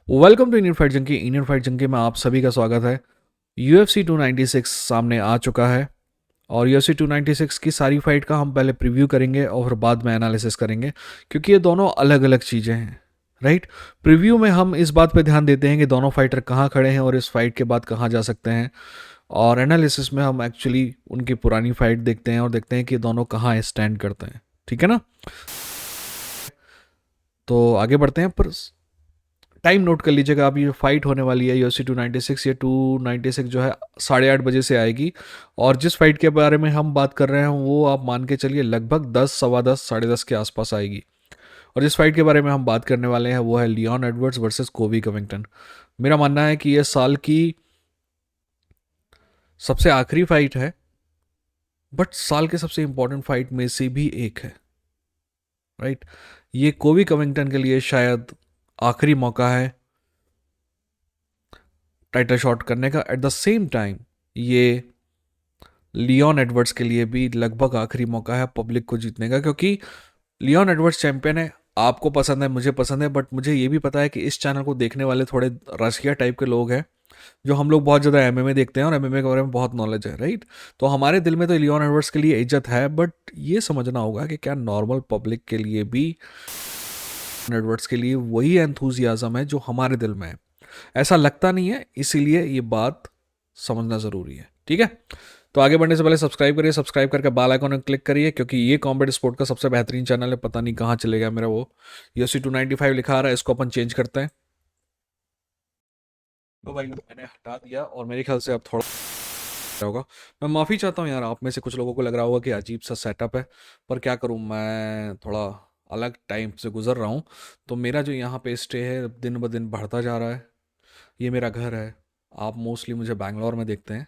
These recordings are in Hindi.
Welcome to Indian fight junkie. Indian fight junkie में आप सभी का स्वागत है। UFC 296 सामने आ चुका है और UFC 296 की सारी फाइट का हम पहले प्रीव्यू करेंगे और फिर बाद में एनालिसिस करेंगे, क्योंकि ये दोनों अलग अलग चीज़ें हैं। राइट। प्रीव्यू में हम इस बात पे ध्यान देते हैं कि दोनों फाइटर कहाँ खड़े हैं और इस फाइट के बाद कहाँ जा सकते हैं, और एनालिसिस में हम एक्चुअली उनकी पुरानी फाइट देखते हैं और देखते हैं कि दोनों कहाँ स्टैंड करते हैं। ठीक है ना। तो आगे बढ़ते हैं, पर टाइम नोट कर लीजिएगा आप। ये फाइट होने वाली है UFC 296, ये 296 जो है 8:30 बजे से आएगी। और जिस फाइट के बारे में हम बात कर रहे हैं वो आप मान के चलिए लगभग 10, सवा 10, 10:30 के आसपास आएगी। और जिस फाइट के बारे में हम बात करने वाले हैं वो है लियोन एडवर्ड्स वर्सेस कोबी कविंगटन। मेरा मानना है कि ये साल की सबसे आखिरी फाइट है, बट साल के सबसे इंपॉर्टेंट फाइट में से भी एक है। राइट। ये कोबी कविंगटन के लिए शायद आखिरी मौका है टाइटल शॉट करने का। एट द सेम टाइम ये लियोन एडवर्ड्स के लिए भी लगभग आखिरी मौका है पब्लिक को जीतने का, क्योंकि लियोन एडवर्ड्स चैंपियन है। आपको पसंद है, मुझे पसंद है, बट मुझे ये भी पता है कि इस चैनल को देखने वाले थोड़े रसिया टाइप के लोग हैं, जो हम लोग बहुत ज़्यादा एमएमए देखते हैं और एमएमए के बारे में बहुत नॉलेज है। राइट। तो हमारे दिल में तो लियोन एडवर्ड्स के लिए इज्जत है, बट ये समझना होगा कि क्या नॉर्मल पब्लिक के लिए भी एडवर्ड्स के लिए वही एंथुजियाज्म है जो हमारे दिल में है। ऐसा लगता नहीं है, इसीलिए ये बात समझना ज़रूरी है। ठीक है। तो आगे बढ़ने से पहले सब्सक्राइब करिए, सब्सक्राइब करके बेल आइकन में क्लिक करिए, क्योंकि ये कॉम्बैट स्पोर्ट का सबसे बेहतरीन चैनल है। पता नहीं कहाँ चले गया मेरा वो UFC 295 लिखा आ रहा है, इसको अपन चेंज करते हैं। तो भाई मैंने हटा दिया और मेरे ख्याल से अब थोड़ा होगा। मैं माफ़ी चाहता हूँ यार, आप में से कुछ लोगों को लग रहा होगा कि अजीब सा सेटअप है, पर क्या करूँ, मैं थोड़ा अलग टाइम से गुजर रहा हूँ। तो मेरा जो यहाँ पे स्टे है दिन ब दिन बढ़ता जा रहा है। ये मेरा घर है। आप मोस्टली मुझे बैंगलोर में देखते हैं।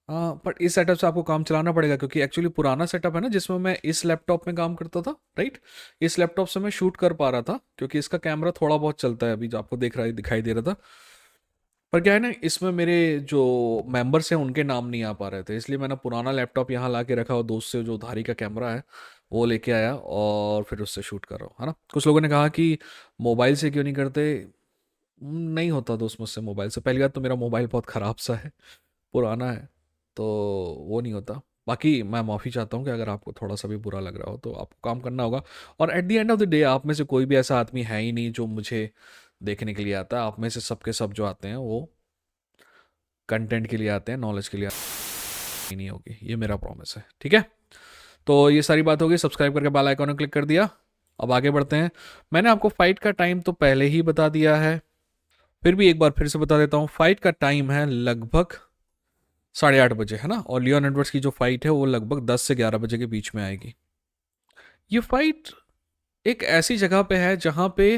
हाँ, बट इस सेटअप से आपको काम चलाना पड़ेगा, क्योंकि एक्चुअली पुराना सेटअप है ना जिसमें मैं इस लैपटॉप में काम करता था। राइट। इस लैपटॉप से मैं शूट कर पा रहा था, क्योंकि इसका कैमरा थोड़ा बहुत चलता है, अभी जो आपको देख रहा है दिखाई दे रहा था। पर क्या है ना, इसमें मेरे जो मेंबर्स हैं उनके नाम नहीं आ पा रहे थे, इसलिए मैंने पुराना लैपटॉप यहाँ ला के रखा और दोस्त से जो उधारी का कैमरा है वो लेके आया और फिर उससे शूट कर रहा हूँ, है ना। कुछ लोगों ने कहा कि मोबाइल से क्यों नहीं करते। नहीं होता दोस्त मुझसे मोबाइल से। पहली बात तो मेरा मोबाइल बहुत ख़राब सा है, पुराना है, तो वो नहीं होता। बाकी मैं माफ़ी चाहता हूँ कि अगर आपको थोड़ा सा भी बुरा लग रहा हो तो आपको काम करना होगा। और at the end of the day आप में से कोई भी ऐसा आदमी है ही नहीं जो मुझे देखने के लिए आता है। आप में से सबके सब जो आते हैं वो कंटेंट के लिए आते हैं, नॉलेज के लिए ही नहीं होगी, ये मेरा प्रॉमिस है। ठीक है। तो ये सारी बात होगी। सब्सक्राइब करके बेल आइकन क्लिक कर दिया। अब आगे बढ़ते हैं। मैंने आपको फाइट का टाइम तो पहले ही बता दिया है, फिर भी एक बार फिर से बता देता हूँ। फाइट का टाइम है लगभग 8:30 बजे, है ना। और लियोन एडवर्ड्स की जो फाइट है वो लगभग 10 से 11 बजे के बीच में आएगी। ये फाइट एक ऐसी जगह पे है जहाँ पे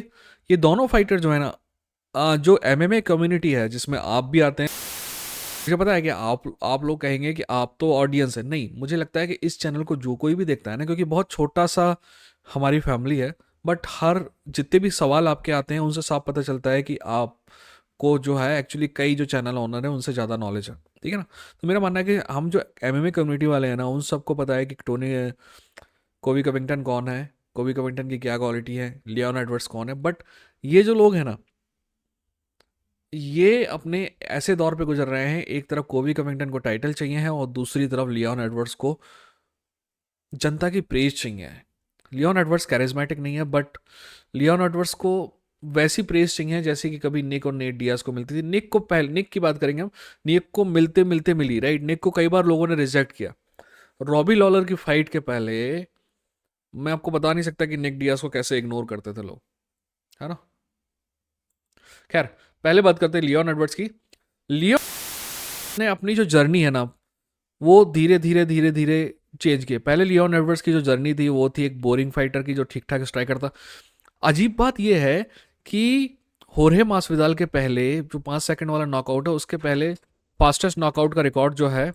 ये दोनों फाइटर जो है ना, जो एमएमए कम्युनिटी है जिसमें आप भी आते हैं। मुझे पता है कि आप लोग कहेंगे कि आप तो ऑडियंस है। नहीं, मुझे लगता है कि इस चैनल को जो कोई भी देखता है ना, क्योंकि बहुत छोटा सा हमारी फैमिली है, बट हर जितने भी सवाल आपके आते हैं उनसे साफ पता चलता है कि आप को जो है एक्चुअली कई जो चैनल ओनर हैं उनसे ज़्यादा नॉलेज है। ठीक है ना। तो मेरा मानना है कि हम जो एमएमए कम्युनिटी वाले हैं ना, उन सबको पता है कि टोनी कोबी कविंगटन कौन है, कोबी कविंगटन की क्या क्वालिटी है, लियोन एडवर्ड्स कौन है। बट ये जो लोग हैं ना, ये अपने ऐसे दौर पे गुजर रहे हैं, एक तरफ कोबी कविंगटन को टाइटल चाहिए है और दूसरी तरफ लियोन एडवर्ड्स को जनता की प्रेज चाहिए है। लियोन एडवर्ड्स कैरिज्मेटिक नहीं है, बट लियोन एडवर्ड्स को वैसी प्रेज चाहिए जैसे कि कभी निक और नेट डियाज को मिलती थी। निक को पहले, निक की बात करेंगे हम, निक को मिलते मिलते मिली। राइट। निक को कई बार लोगों ने रिजेक्ट किया। रॉबी लॉलर की फाइट के पहले मैं आपको बता नहीं सकता कि निक डियाज को कैसे इग्नोर करते थे लोग, है ना। खैर, पहले बात करते हैं लियोन एडवर्ड्स की। लियोन ने अपनी जो जर्नी है ना, वो धीरे धीरे धीरे धीरे चेंज किए। पहले लियोन एडवर्ड्स की जो जर्नी थी वो थी एक बोरिंग फाइटर की जो ठीक ठाक स्ट्राइकर था। अजीब बात यह है कि होर्हे मासविदाल के पहले जो 5 सेकंड वाला नॉकआउट है, उसके पहले फास्टेस्ट नॉकआउट का रिकॉर्ड जो है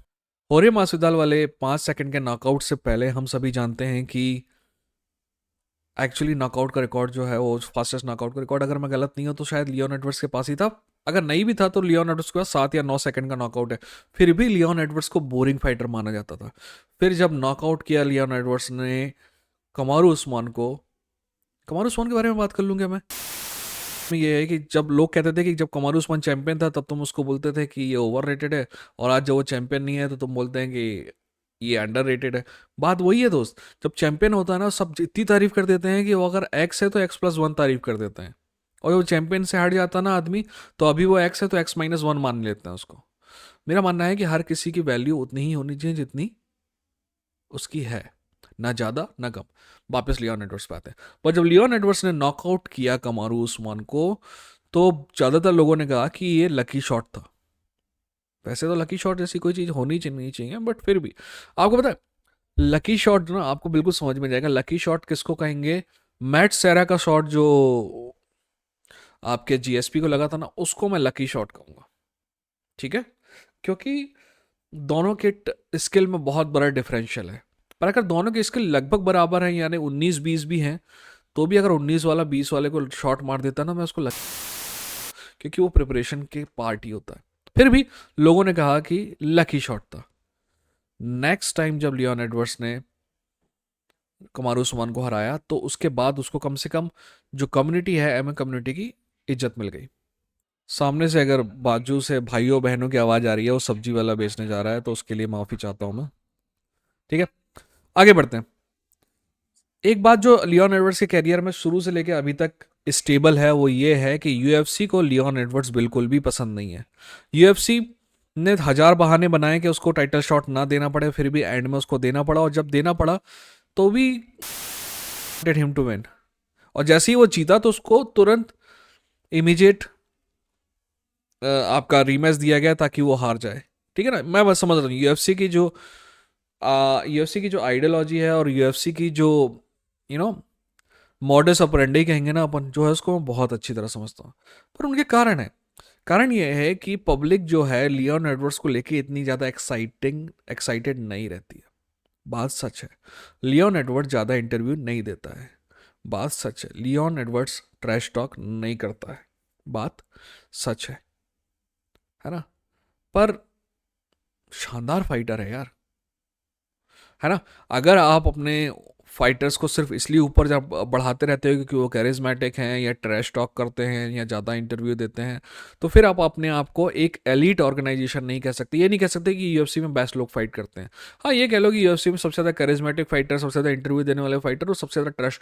होर्हे मासविदाल वाले 5 सेकंड के नॉकआउट से पहले, हम सभी जानते हैं कि एक्चुअली नॉकआउट का रिकॉर्ड जो है वो फास्टेस्ट नॉकआउट का रिकॉर्ड, अगर मैं गलत नहीं हूं तो शायद लियोन एडवर्ड्स के पास ही था। अगर नहीं भी था तो लियोन एडवर्ड्स के पास 7 या 9 सेकंड का नॉकआउट है। फिर भी लियोन एडवर्ड्स को बोरिंग फाइटर माना जाता था। फिर जब नॉकआउट किया लियोन एडवर्ड्स ने कमारू उस्मान को, कमारू उस्मान के बारे में बात कर लूंगा मैं। में ये है कि जब लोग कहते थे कि जब कमारू उस्मान चैंपियन था तब तुम उसको बोलते थे कि ये ओवर रेटेड है, और आज जब वो चैंपियन नहीं है तो तुम बोलते हैं कि ये अंडर रेटेड है। बात वही है दोस्त, जब चैंपियन होता है ना सब इतनी तारीफ कर देते हैं कि वो अगर एक्स है तो x+1 तारीफ कर देते हैं, और जब चैंपियन से हट जाता ना आदमी, तो अभी वो एक्स है तो x-1 मान लेते हैं उसको। मेरा मानना है कि हर किसी की वैल्यू उतनी ही होनी चाहिए जितनी उसकी है, ना ज़्यादा ना कम। वापस लियोन एडवर्ड्स पे आते हैं। पर जब लियोन एडवर्ड्स ने नॉकआउट किया कमारू उस्मान को, तो ज़्यादातर लोगों ने कहा कि ये लकी शॉट था। वैसे तो लकी शॉट जैसी कोई चीज़ होनी नहीं चाहिए, बट फिर भी आपको पता है लकी शॉट ना आपको बिल्कुल समझ में जाएगा। लकी शॉट किसको कहेंगे? मैट सेरा का शॉट जो आपके जीएसपी को लगा था ना, उसको मैं लकी शॉट कहूँगा। ठीक है, क्योंकि दोनों के स्किल में बहुत बड़ा डिफरेंशियल है। पर अगर दोनों की स्किल लगभग बराबर है, यानी 19-20 भी हैं, तो भी अगर 19 वाला 20 वाले को शॉट मार देता ना, मैं उसको क्योंकि वो प्रिपरेशन के पार्ट ही होता है। फिर भी लोगों ने कहा कि लकी शॉट था। नेक्स्ट टाइम जब लियोन एडवर्ड्स ने कमारू उस्मान को हराया, तो उसके बाद उसको कम से कम जो कम्युनिटी है, एमएम कम्युनिटी की इज्जत मिल गई। सामने से अगर बाजू से भाइयों बहनों की आवाज़ आ रही है, वो सब्जी वाला बेचने जा रहा है, तो उसके लिए माफ़ी चाहता हूँ मैं। ठीक है, आगे बढ़ते हैं। एक बात जो लियोन एडवर्ड्स के कैरियर में शुरू से लेकर अभी तक स्टेबल है, वो ये है कि यूएफसी को लियोन एडवर्ड्स बिल्कुल भी पसंद नहीं है। यूएफसी ने हजार बहाने बनाए कि उसको टाइटल शॉट ना देना पड़े, फिर भी एंड में उसको देना पड़ा, और जब देना पड़ा तो भी हिम टू विन। और जैसे ही वो जीता तो उसको तुरंत इमीडिएट आपका रीमैच दिया गया ताकि वो हार जाए। ठीक है ना, मैं बस समझ रहा हूँ यूएफसी की जो आइडियोलॉजी है, और यूएफसी की जो यू नो मॉडस ऑपरेंडी कहेंगे ना अपन, जो है उसको मैं बहुत अच्छी तरह समझता हूँ। पर उनके कारण है। कारण ये है कि पब्लिक जो है लियोन एडवर्ड्स को लेके इतनी ज़्यादा एक्साइटेड नहीं रहती है। बात सच है, लियोन एडवर्ड्स ज़्यादा इंटरव्यू नहीं देता है। बात सच है, लियोन एडवर्ड्स ट्रैश टॉक नहीं करता है। बात सच है ना? पर शानदार फाइटर है यार, है ना? अगर आप अपने फाइटर्स को सिर्फ इसलिए ऊपर जब बढ़ाते रहते हो क्योंकि वो कैरिज्मेटिक हैं या ट्रैश टॉक करते हैं या ज़्यादा इंटरव्यू देते हैं, तो फिर आप अपने आप को एक एलीट ऑर्गेनाइजेशन नहीं कह सकते। ये नहीं कह सकते कि यूएफसी में बेस्ट लोग फाइट करते हैं। हाँ, ये कह लो कि यूएफसी में सबसे ज़्यादा कैरिज्मेटिक फाइटर, सबसे ज़्यादा इंटरव्यू देने वाले फाइटर और सबसे ज़्यादा ट्रैश,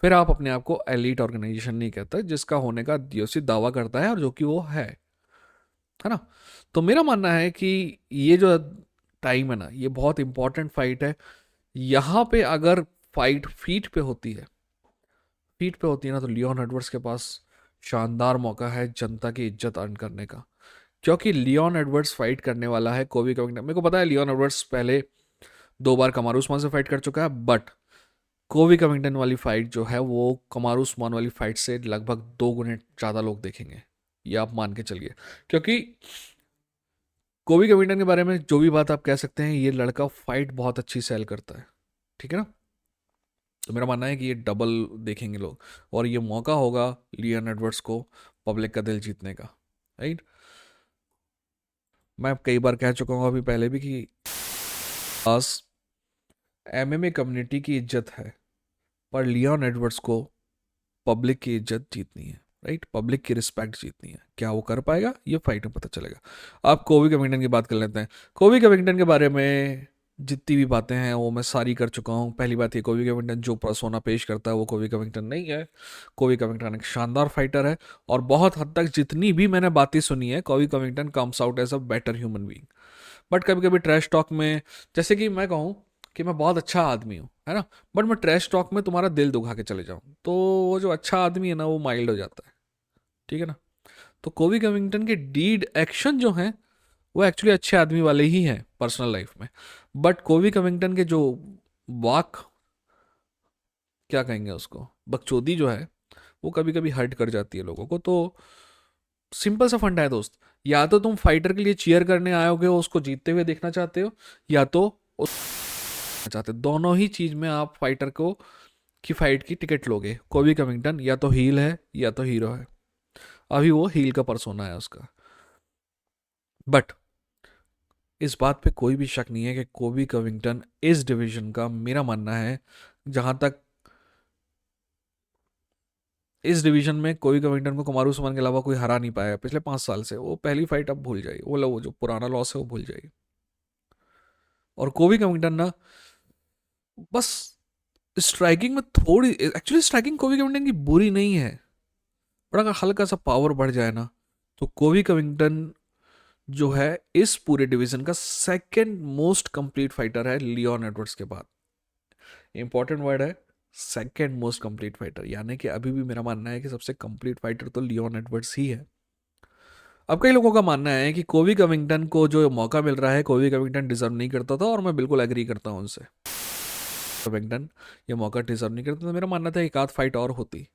फिर आप अपने आप को एलीट ऑर्गेनाइजेशन नहीं कहते, जिसका होने का यूएफसी दावा करता है और जो कि वो है ना? तो मेरा मानना है कि ये जो टाइम है ना, ये बहुत इंपॉर्टेंट फाइट है। यहाँ पे अगर फाइट फीट पे होती है ना, तो लियोन एडवर्ड्स के पास शानदार मौका है जनता की इज्जत अर्न करने का। क्योंकि लियोन एडवर्ड्स फाइट करने वाला है कोवी कविंगटन। मेरे को पता है लियोन एडवर्ड्स पहले 2 बार कमारू उस्मान से फाइट कर चुका है, बट कोवी कविंगटन वाली फाइट जो है वो कमारू उस्मान वाली फाइट से लगभग 2 गुने ज़्यादा लोग देखेंगे, ये आप मान के चलिए। क्योंकि कोवी कविंगटन के बारे में जो भी बात आप कह सकते हैं, ये लड़का फाइट बहुत अच्छी सेल करता है। ठीक है ना? तो मेरा मानना है कि ये डबल देखेंगे लोग, और ये मौका होगा लियन एडवर्ड्स को पब्लिक का दिल जीतने का। राइट, मैं कई बार कह चुका हूँ अभी पहले भी कि पास एमएमए कम्युनिटी की इज्जत है, पर लियोन एडवर्ड्स को पब्लिक की इज्जत जीतनी है। राइट, पब्लिक की रिस्पेक्ट जीतनी है। क्या वो कर पाएगा, ये फाइट में पता चलेगा। आप कोवी कविंगटन की बात कर लेते हैं। कोवी कविंगटन के बारे में जितनी भी बातें हैं वो मैं सारी कर चुका हूँ। पहली बात ये, कोवी कविंगटन जो पर्सोना पेश करता है वो कोवी कविंगटन नहीं है। कोवी कविंगटन एक शानदार फाइटर है, और बहुत हद तक जितनी भी मैंने बातें सुनी है, Covey Covington comes out as a better human being. But कभी कभी ट्रैश टॉक में, जैसे कि मैं कहूँ कि मैं बहुत अच्छा आदमी हूँ, है ना, बट मैं ट्रैश टॉक में तुम्हारा दिल दुखा के चले जाऊँ, तो वो जो अच्छा आदमी है ना, वो माइल्ड हो जाता है। ठीक है ना? तो कोवी कविंगटन के डीड एक्शन जो हैं वो एक्चुअली अच्छे आदमी वाले ही हैं पर्सनल लाइफ में। बट कोवी कविंगटन के जो वाक, क्या कहेंगे उसको, बकचोदी जो है, वो कभी कभी हर्ट कर जाती है लोगों को। तो सिंपल सा फंडा है दोस्त, या तो तुम फाइटर के लिए चीयर करने आयोगे हो, उसको जीतते हुए देखना चाहते हो, या तो उस चाहते हो। दोनों ही चीज में आप फाइटर को की फाइट की टिकट लोगे। कोवी कविंगटन या तो हील है या तो हीरो है। अभी वो हील का परसोना है उसका। बट इस बात पे कोई भी शक नहीं है कि कोबी कविंगटन इस डिवीजन का, मेरा मानना है, जहां तक इस डिवीजन में कोई कविंगटन को कुमार उस्मान के अलावा कोई हरा नहीं पाया पिछले 5 साल से। वो पहली फाइट अब भूल जाइए, वो जो पुराना लॉस है वो भूल जाइए। और कोबी कविंगटन ना बस स्ट्राइकिंग में थोड़ी, एक्चुअली स्ट्राइकिंग कोबी कविंगटन की बुरी नहीं है, पर अगर हल्का सा पावर बढ़ जाए ना तो कोबी कविंगटन जो है इस पूरे डिवीजन का सेकंड मोस्ट कंप्लीट फाइटर है लियोन एडवर्ड्स के बाद। इंपॉर्टेंट वर्ड है सेकंड मोस्ट कंप्लीट फाइटर, यानी कि अभी भी मेरा मानना है कि सबसे कंप्लीट फाइटर तो लियोन एडवर्ड्स ही है। अब कई लोगों का मानना है कि कोबी कविंगटन को जो मौका मिल रहा है कोबी कविंगटन डिजर्व नहीं करता था, और मैं बिल्कुल एग्री करता हूं उनसे। कविंगटन ये मौका डिजर्व नहीं करता था। मेरा मानना था एक आध फाइट और होती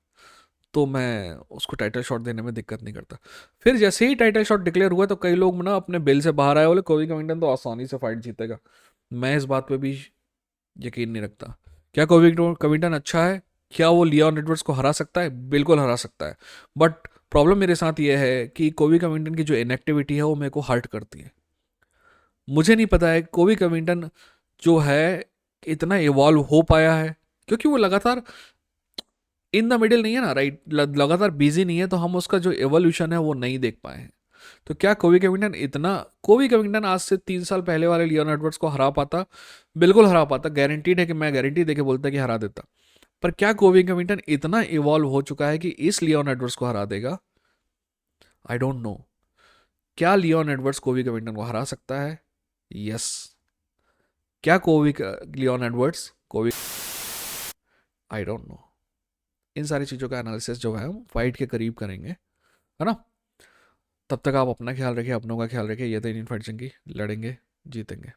तो मैं उसको टाइटल शॉट देने में दिक्कत नहीं करता। फिर जैसे ही टाइटल शॉट डिक्लेयर हुआ तो कई लोग ना अपने बिल से बाहर आए, बोले कोबी कविंगटन तो आसानी से फाइट जीतेगा। मैं इस बात पे भी यकीन नहीं रखता। क्या कोबी कविंगटन अच्छा है? क्या वो लियोन एडवर्ड्स को हरा सकता है? बिल्कुल हरा सकता है। बट प्रॉब्लम मेरे साथ ये है कि कोबी कविंगटन की जो इनएक्टिविटी है वो मेरे को हर्ट करती है। मुझे नहीं पता है कोबी कविंगटन जो है इतना इवॉल्व हो पाया है, क्योंकि वो लगातार इन द मिडिल नहीं है ना, राइट, लगातार बिजी नहीं है, तो हम उसका जो एवोल्यूशन है वो नहीं देख पाए हैं। तो क्या कोबी कविंगटन आज से 3 साल पहले वाले लियोन एडवर्ड्स को हरा पाता? बिल्कुल हरा पाता, गारंटीड है कि मैं गारंटी देके बोलता कि हरा देता। पर क्या कोबी कविंगटन इतना इवॉल्व हो चुका है कि इस लियोन एडवर्ड्स को हरा देगा? I don't know. क्या लियोन एडवर्ड्स कोबी कविंगटन को हरा सकता है? यस। क्या लियोन एडवर्ड्स कोबी, आई डोंट नो। इन सारी चीज़ों का एनालिसिस जो है हम फाइट के करीब करेंगे, है ना। तब तक आप अपना ख्याल रखिए, अपनों का ख्याल रखिए। ये तो इंडियन फाइट जंगी, लड़ेंगे जीतेंगे।